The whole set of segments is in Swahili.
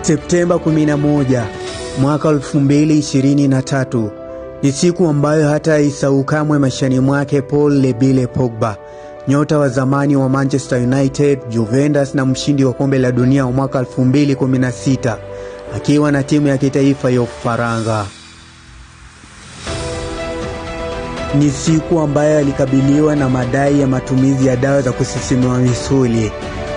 Septemba 11 mwaka 2023 ni siku ambayo hata isahau kamwe maishani mwake Paul Lebile Pogba, nyota wa zamani wa Manchester United, Juventus na mshindi wa kombe la dunia wa mwaka 2016 akiwa na timu ya kitaifa ya Ufaransa. Ni siku ambayo alikabiliwa na madai ya matumizi ya dawa za kusisimua misuli,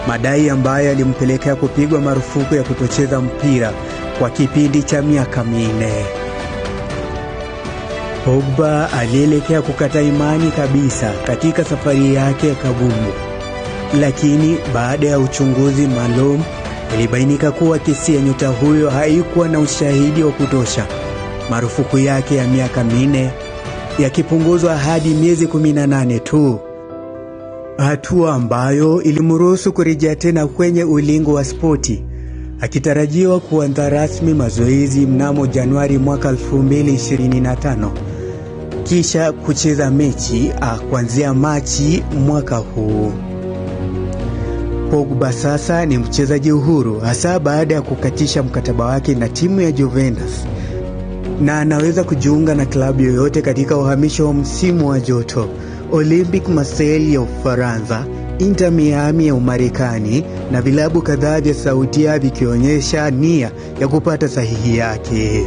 madai ambayo yalimpelekea kupigwa marufuku ya kutocheza mpira kwa kipindi cha miaka 4. Pogba alielekea kukata imani kabisa katika safari yake ya kabumbu, lakini baada ya uchunguzi maalum ilibainika kuwa kesi ya nyota huyo haikuwa na ushahidi wa kutosha, marufuku yake ya miaka 4 yakipunguzwa hadi miezi 18 tu, hatua ambayo ilimruhusu kurejea tena kwenye ulingo wa spoti, akitarajiwa kuanza rasmi mazoezi mnamo Januari mwaka 2025 kisha kucheza mechi kuanzia Machi mwaka huu. Pogba sasa ni mchezaji huru, hasa baada ya kukatisha mkataba wake na timu ya Juventus, na anaweza kujiunga na klabu yoyote katika uhamisho wa msimu wa joto: Olympique Marseille ya Ufaransa, Inter Miami ya Umarekani na vilabu kadhaa vya Saudia vikionyesha nia ya kupata sahihi yake.